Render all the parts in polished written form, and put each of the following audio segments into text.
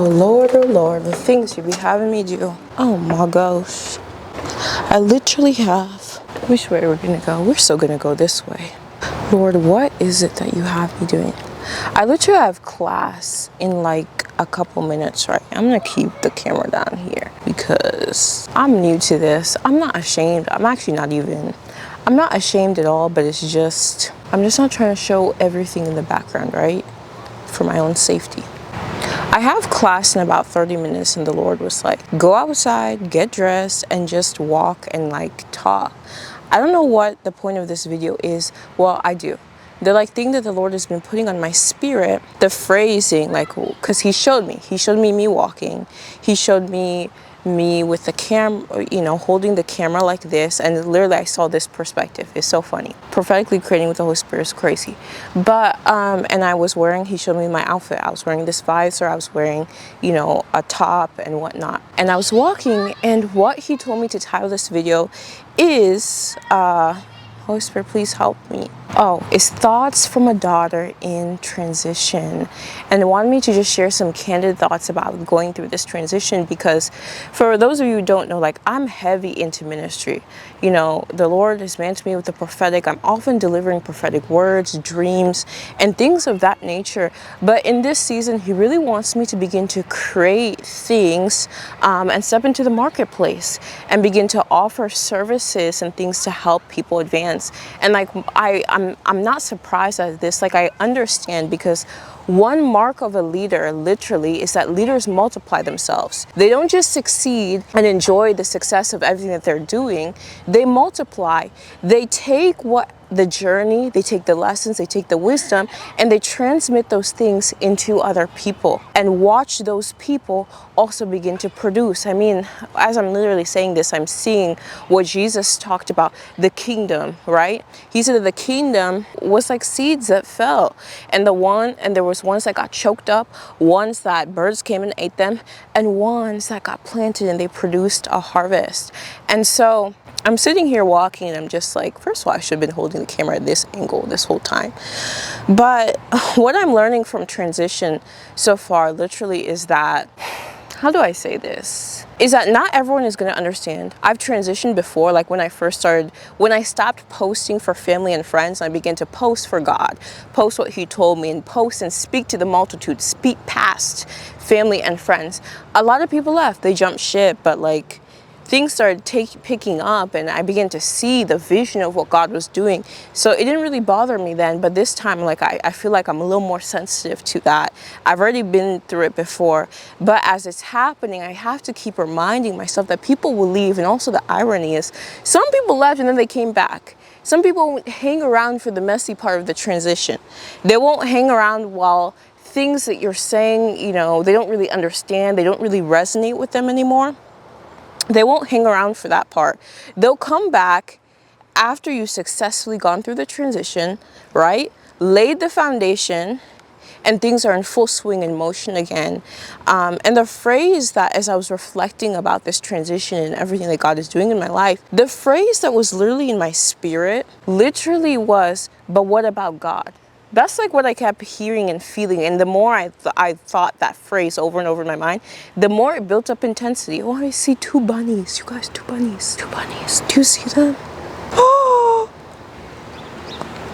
Oh Lord, the things you be having me do. Oh my gosh. I literally have. Which way are we gonna go? We're still gonna go this way. Lord, what is it that you have me doing? I literally have class in like a couple minutes, right? I'm gonna keep the camera down here because I'm new to this. I'm not ashamed. I'm not ashamed at all, but it's just, I'm just not trying to show everything in the background, right? For my own safety. I have class in about 30 minutes and the Lord was like, go outside, get dressed, and just walk and like talk. I don't know what the point of this video is. Well, I do. The like thing that the Lord has been putting on my spirit, the phrasing, like, because he showed me walking. He showed me with the camera, you know, holding the camera like this, and literally I saw this perspective. It's so funny. Prophetically creating with the Holy Spirit is crazy. But and he showed me my outfit. I was wearing this visor, I was wearing, you know, a top and whatnot, and I was walking, and what he told me to title this video is Holy Spirit, please help me. Oh, it's thoughts from a daughter in transition. And it wanted me to just share some candid thoughts about going through this transition, because for those of you who don't know, like, I'm heavy into ministry. You know, the Lord has mantled me with the prophetic. I'm often delivering prophetic words, dreams, and things of that nature. But in this season, he really wants me to begin to create things and step into the marketplace and begin to offer services and things to help people advance. And like, I'm not surprised at this. Like, I understand, because one mark of a leader literally is that leaders multiply themselves. They don't just succeed and enjoy the success of everything that they're doing. They multiply. They take the journey, they take the lessons, they take the wisdom, and they transmit those things into other people, and watch those people also begin to produce. I mean, as I'm literally saying this, I'm seeing what Jesus talked about, the kingdom, right? He said that the kingdom was like seeds that fell, and there was ones that got choked up, ones that birds came and ate them, and ones that got planted and they produced a harvest. And so I'm sitting here walking and I'm just like, first of all, I should have been holding the camera at this angle this whole time. But what I'm learning from transition so far literally is that, how do I say this? Is that not everyone is going to understand. I've transitioned before, like when I stopped posting for family and friends, I began to post for God, post what he told me, and post and speak to the multitude, speak past family and friends. A lot of people left, they jumped ship, but like, things started picking up, and I began to see the vision of what God was doing. So it didn't really bother me then, but this time, like, I feel like I'm a little more sensitive to that. I've already been through it before, but as it's happening, I have to keep reminding myself that people will leave. And also the irony is, some people left and then they came back. Some people won't hang around for the messy part of the transition. They won't hang around while things that you're saying, you know, they don't really understand, they don't really resonate with them anymore. They won't hang around for that part. They'll come back after you've successfully gone through the transition, right? Laid the foundation, and things are in full swing and motion again. And the phrase that, as I was reflecting about this transition and everything that God is doing in my life, the phrase that was literally in my spirit literally was, but what about God? That's like what I kept hearing and feeling. And the more I thought that phrase over and over in my mind, the more it built up intensity. Oh, I see two bunnies. You guys, two bunnies. Two bunnies. Do you see them? Oh!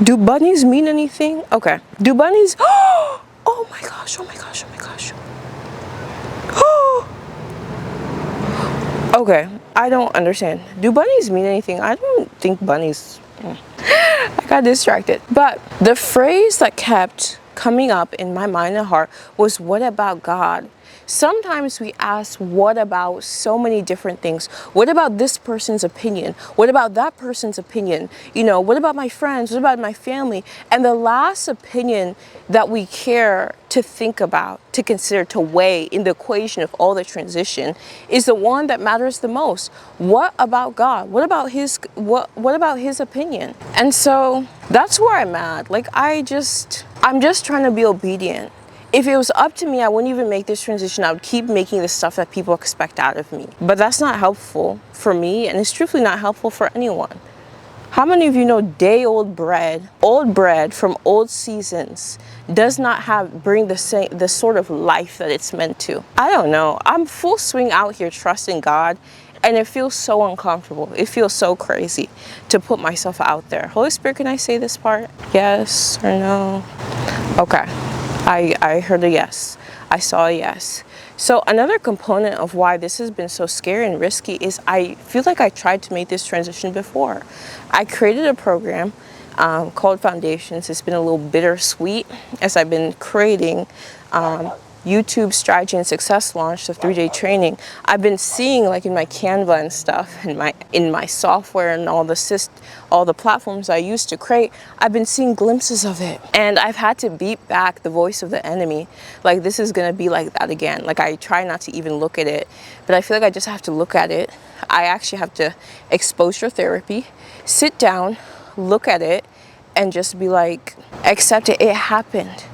Do bunnies mean anything? Okay. Do bunnies? Oh my gosh. Oh my gosh. Oh my gosh. Oh! Okay. I don't understand. Do bunnies mean anything? I don't think bunnies... I got distracted. But the phrase that kept coming up in my mind and heart was, what about God? Sometimes we ask, what about so many different things? What about this person's opinion? What about that person's opinion? You know, what about my friends? What about my family? And the last opinion that we care to think about, to consider, to weigh in the equation of all the transition is the one that matters the most. What about God? What about his opinion? And so that's where I'm at. Like, I'm just trying to be obedient. If it was up to me, I wouldn't even make this transition. I would keep making the stuff that people expect out of me. But that's not helpful for me, and it's truthfully not helpful for anyone. How many of you know day-old bread from old seasons does not bring the sort of life that it's meant to? I don't know. I'm full swing out here trusting God, and it feels so uncomfortable. It feels so crazy to put myself out there. Holy Spirit, can I say this part? Yes or no? Okay. I heard a yes. I saw a yes. So another component of why this has been so scary and risky is I feel like I tried to make this transition before. I created a program called Foundations. It's been a little bittersweet as I've been creating YouTube strategy and success launch, the 3-day training. I've been seeing, like in my Canva and stuff, in my software and all the platforms I use to create, I've been seeing glimpses of it. And I've had to beat back the voice of the enemy. Like, this is gonna be like that again. Like, I try not to even look at it, but I feel like I just have to look at it. I actually have to exposure therapy, sit down, look at it, and just be like, accept it. It happened,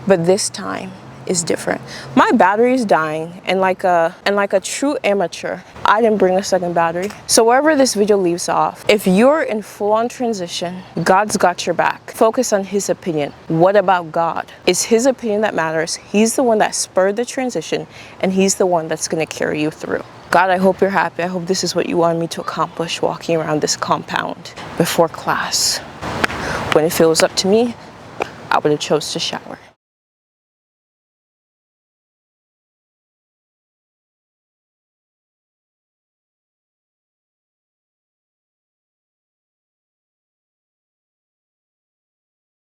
but this time is different. My battery is dying, and like a true amateur, I didn't bring a second battery. So wherever this video leaves off, if you're in full-on transition, God's got your back. Focus on his opinion. What about God? It's his opinion that matters. He's the one that spurred the transition, and he's the one that's going to carry you through. God, I hope you're happy. I hope this is what you wanted me to accomplish walking around this compound before class. When if it was up to me, I would have chose to shower.